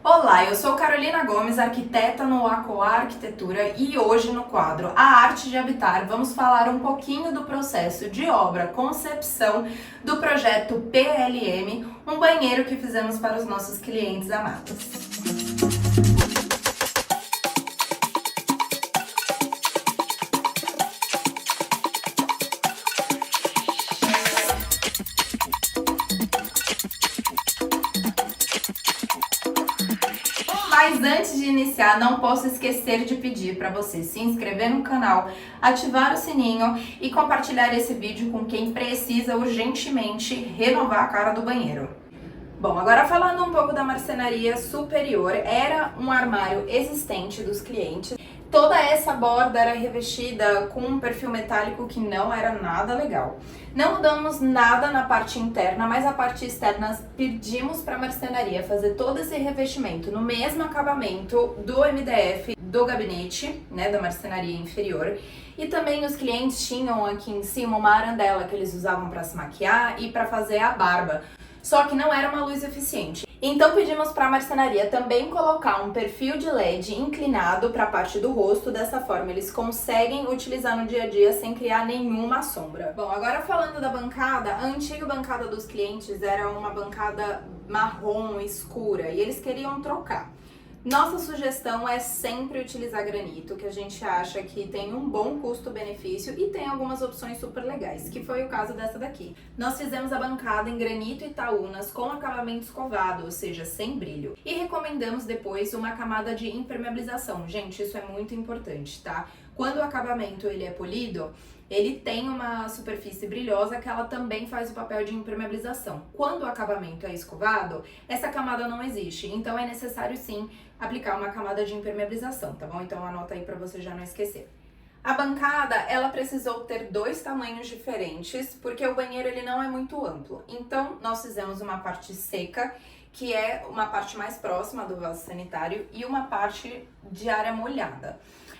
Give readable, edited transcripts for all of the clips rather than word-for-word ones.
Olá, eu sou Carolina Gomes, arquiteta no Acoa Arquitetura, e hoje no quadro A Arte de Habitar vamos falar um pouquinho do processo de obra, concepção do projeto PLM, um banheiro que fizemos para os nossos clientes amados. Mas antes de iniciar, não posso esquecer de pedir para você se inscrever no canal, ativar o sininho e compartilhar esse vídeo com quem precisa urgentemente renovar a cara do banheiro. Bom, agora falando um pouco da marcenaria superior, era um armário existente dos clientes. Toda essa borda era revestida com um perfil metálico que não era nada legal. Não mudamos nada na parte interna, mas a parte externa pedimos para a marcenaria fazer todo esse revestimento no mesmo acabamento do MDF do gabinete, né, da marcenaria inferior. E também os clientes tinham aqui em cima uma arandela que eles usavam para se maquiar e para fazer a barba. Só que não era uma luz eficiente. Então pedimos para a marcenaria também colocar um perfil de LED inclinado para a parte do rosto, dessa forma eles conseguem utilizar no dia a dia sem criar nenhuma sombra. Bom, agora falando da bancada, a antiga bancada dos clientes era uma bancada marrom escura e eles queriam trocar. Nossa sugestão é sempre utilizar granito, que a gente acha que tem um bom custo-benefício e tem algumas opções super legais, que foi o caso dessa daqui. Nós fizemos a bancada em granito Itaúnas com acabamento escovado, ou seja, sem brilho. E recomendamos depois uma camada de impermeabilização. Gente, isso é muito importante, tá? Quando o acabamento ele é polido, ele tem uma superfície brilhosa que ela também faz o papel de impermeabilização. Quando o acabamento é escovado, essa camada não existe, então é necessário sim aplicar uma camada de impermeabilização, tá bom? Então anota aí para você já não esquecer. A bancada, ela precisou ter dois tamanhos diferentes, porque o banheiro ele não é muito amplo. Então nós fizemos uma parte seca, que é uma parte mais próxima do vaso sanitário, e uma parte de área molhada.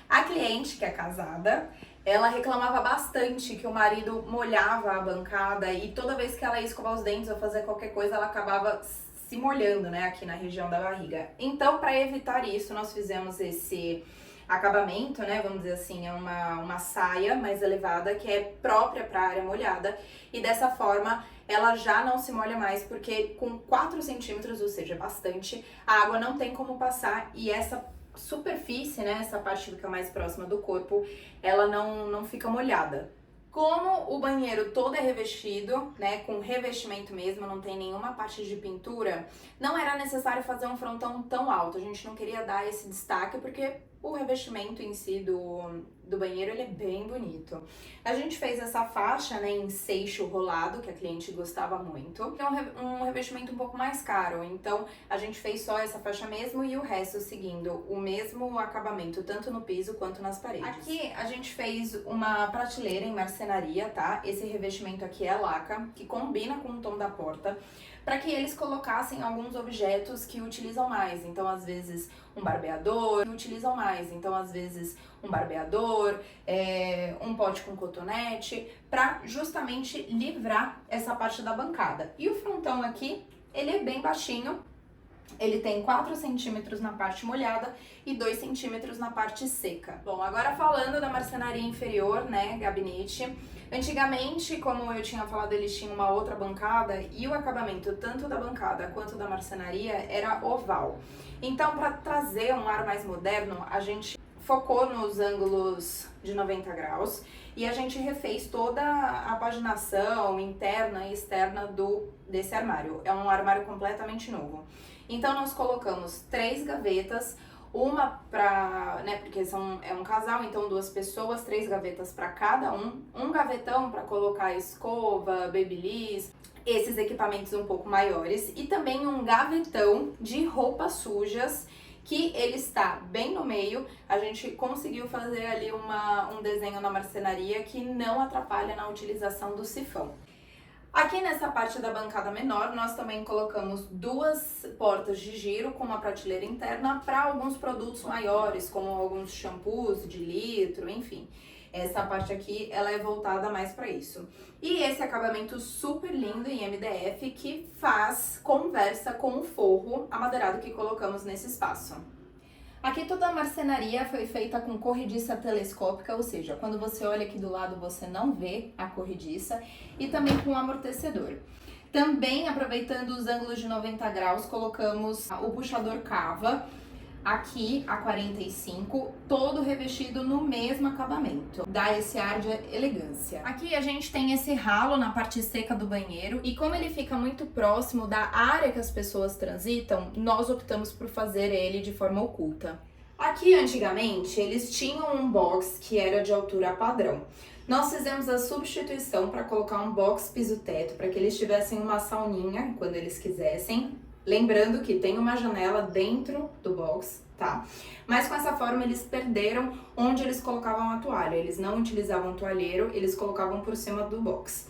A cliente, que é casada, ela reclamava bastante que o marido molhava a bancada e toda vez que ela ia escovar os dentes ou fazer qualquer coisa, ela acabava se molhando, né, aqui na região da barriga. Então, para evitar isso, nós fizemos esse acabamento, né, vamos dizer assim, é uma saia mais elevada que é própria para a área molhada e dessa forma ela já não se molha mais porque com 4 centímetros, ou seja, bastante, a água não tem como passar e essa superfície, né, essa parte que fica mais próxima do corpo, ela não fica molhada. Como o banheiro todo é revestido, né, com revestimento mesmo, não tem nenhuma parte de pintura, não era necessário fazer um frontão tão alto. A gente não queria dar esse destaque porque o revestimento em si do banheiro ele é bem bonito. A gente fez essa faixa, né, em seixo rolado, que a cliente gostava muito. É um revestimento um pouco mais caro, então a gente fez só essa faixa mesmo e o resto seguindo o mesmo acabamento, tanto no piso quanto nas paredes. Aqui a gente fez uma prateleira em marcenaria, tá? Esse revestimento aqui é laca, que combina com o tom da porta, para que eles colocassem alguns objetos que utilizam mais. Então, às vezes, um barbeador, que utilizam mais. Então, às vezes, um barbeador, um pote com cotonete, para justamente livrar essa parte da bancada. E o frontão aqui, ele é bem baixinho. Ele tem 4 centímetros na parte molhada e 2 centímetros na parte seca. Bom, agora falando da marcenaria inferior, né, gabinete. Antigamente, como eu tinha falado, eles tinham uma outra bancada e o acabamento tanto da bancada quanto da marcenaria era oval. Então, para trazer um ar mais moderno, a gente focou nos ângulos de 90 graus e a gente refez toda a paginação interna e externa desse armário. É um armário completamente novo. Então nós colocamos 3 gavetas, uma para, né, porque é um casal, então 2 pessoas, 3 gavetas para cada um gavetão para colocar escova, babyliss, esses equipamentos um pouco maiores e também um gavetão de roupas sujas que ele está bem no meio. A gente conseguiu fazer ali um desenho na marcenaria que não atrapalha na utilização do sifão. Aqui nessa parte da bancada menor, nós também colocamos 2 portas de giro com uma prateleira interna para alguns produtos maiores, como alguns shampoos de litro, enfim. Essa parte aqui, ela é voltada mais para isso. E esse acabamento super lindo em MDF que conversa com o forro amadeirado que colocamos nesse espaço. Aqui toda a marcenaria foi feita com corrediça telescópica, ou seja, quando você olha aqui do lado você não vê a corrediça, e também com amortecedor. Também, aproveitando os ângulos de 90 graus, colocamos o puxador cava, aqui a 45, todo revestido no mesmo acabamento. Dá esse ar de elegância. Aqui a gente tem esse ralo na parte seca do banheiro e como ele fica muito próximo da área que as pessoas transitam, nós optamos por fazer ele de forma oculta. Aqui, antigamente, eles tinham um box que era de altura padrão. Nós fizemos a substituição para colocar um box piso-teto, para que eles tivessem uma sauninha quando eles quisessem. Lembrando que tem uma janela dentro do box, tá? Mas com essa forma eles perderam onde eles colocavam a toalha. Eles não utilizavam toalheiro, eles colocavam por cima do box.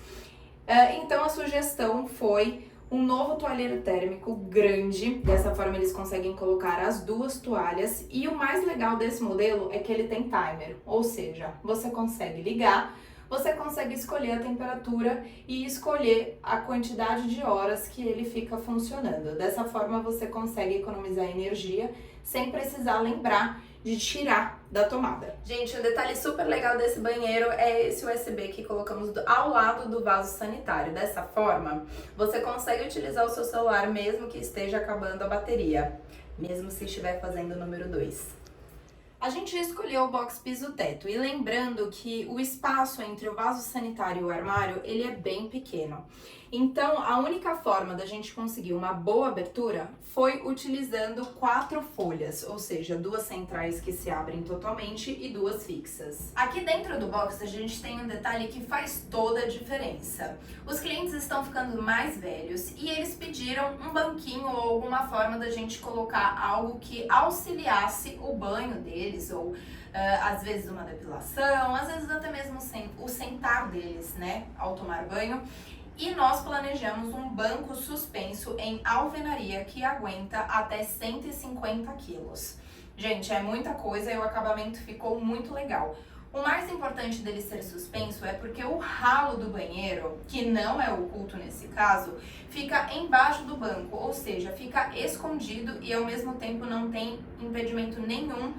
Então a sugestão foi um novo toalheiro térmico grande. Dessa forma eles conseguem colocar as duas toalhas. E o mais legal desse modelo é que ele tem timer. Ou seja, você consegue ligar, você consegue escolher a temperatura e escolher a quantidade de horas que ele fica funcionando. Dessa forma você consegue economizar energia sem precisar lembrar de tirar da tomada. Gente, um detalhe super legal desse banheiro é esse USB que colocamos ao lado do vaso sanitário. Dessa forma, você consegue utilizar o seu celular mesmo que esteja acabando a bateria, mesmo se estiver fazendo o número 2. A gente escolheu o box piso-teto e lembrando que o espaço entre o vaso sanitário e o armário, ele é bem pequeno. Então, a única forma da gente conseguir uma boa abertura foi utilizando 4 folhas, ou seja, 2 centrais que se abrem totalmente e 2 fixas. Aqui dentro do box a gente tem um detalhe que faz toda a diferença. Os clientes estão ficando mais velhos e eles pediram um banquinho ou alguma forma da gente colocar algo que auxiliasse o banho deles, ou às vezes uma depilação, às vezes até mesmo o sentar deles, né, ao tomar banho. E nós planejamos um banco suspenso em alvenaria que aguenta até 150 quilos. Gente, é muita coisa e o acabamento ficou muito legal. O mais importante dele ser suspenso é porque o ralo do banheiro, que não é oculto nesse caso, fica embaixo do banco, ou seja, fica escondido e ao mesmo tempo não tem impedimento nenhum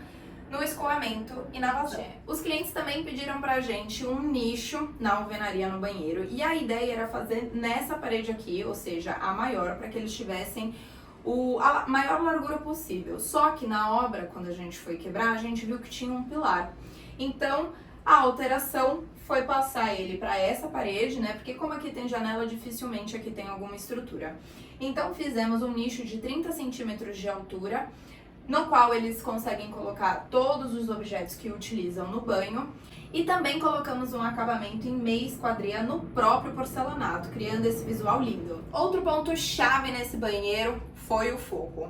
no escoamento e na vazão. Os clientes também pediram pra gente um nicho na alvenaria no banheiro e a ideia era fazer nessa parede aqui, ou seja, a maior, para que eles tivessem a maior largura possível. Só que na obra, quando a gente foi quebrar, a gente viu que tinha um pilar. Então, a alteração foi passar ele para essa parede, né? Porque como aqui tem janela, dificilmente aqui tem alguma estrutura. Então, fizemos um nicho de 30 centímetros de altura, no qual eles conseguem colocar todos os objetos que utilizam no banho. E também colocamos um acabamento em meia esquadria no próprio porcelanato, criando esse visual lindo. Outro ponto chave nesse banheiro foi o forro.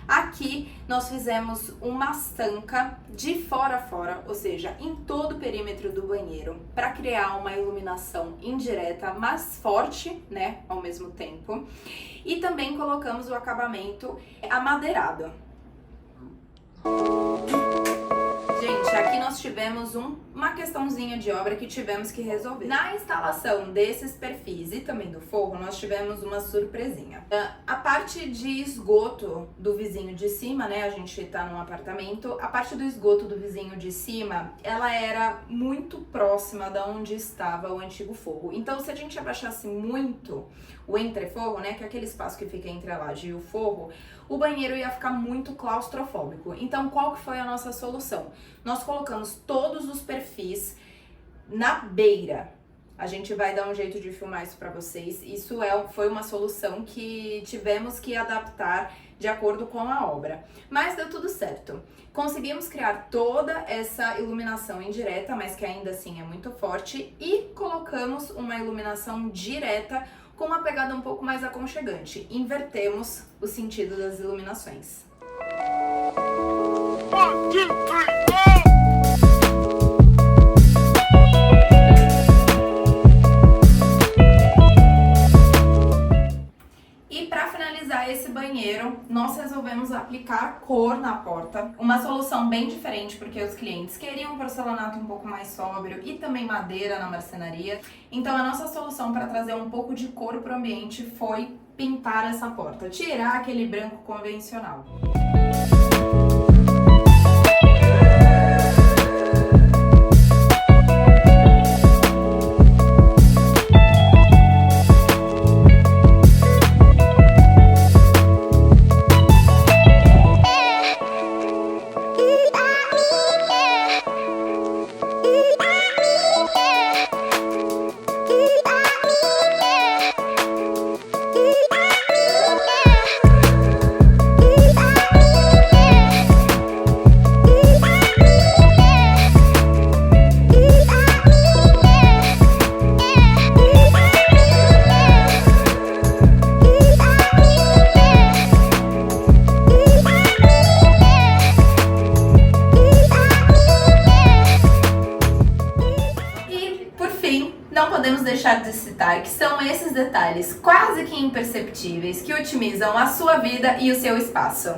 Aqui nós fizemos uma sanca de fora a fora, ou seja, em todo o perímetro do banheiro, para criar uma iluminação indireta, mas forte, né, ao mesmo tempo. E também colocamos o acabamento amadeirado. Gente, aqui nós tivemos uma questãozinha de obra que tivemos que resolver. Na instalação desses perfis e também do forro, nós tivemos uma surpresinha. A parte de esgoto do vizinho de cima, né, a gente tá num apartamento, a parte do esgoto do vizinho de cima, ela era muito próxima da onde estava o antigo forro. Então, se a gente abaixasse muito o entreforro, né, que é aquele espaço que fica entre a laje e o forro, o banheiro ia ficar muito claustrofóbico. Então, qual que foi a nossa solução? Nós colocamos todos os perfis na beira. A gente vai dar um jeito de filmar isso para vocês. Isso foi uma solução que tivemos que adaptar de acordo com a obra. Mas deu tudo certo. Conseguimos criar toda essa iluminação indireta, mas que ainda assim é muito forte. E colocamos uma iluminação direta com uma pegada um pouco mais aconchegante. Invertemos o sentido das iluminações. 1, 2, 3. E para finalizar esse banheiro, nós resolvemos aplicar cor na porta. Uma solução bem diferente porque os clientes queriam um porcelanato um pouco mais sóbrio e também madeira na marcenaria. Então a nossa solução para trazer um pouco de cor para o ambiente foi pintar essa porta, tirar aquele branco convencional. Não podemos deixar de citar que são esses detalhes quase que imperceptíveis que otimizam a sua vida e o seu espaço.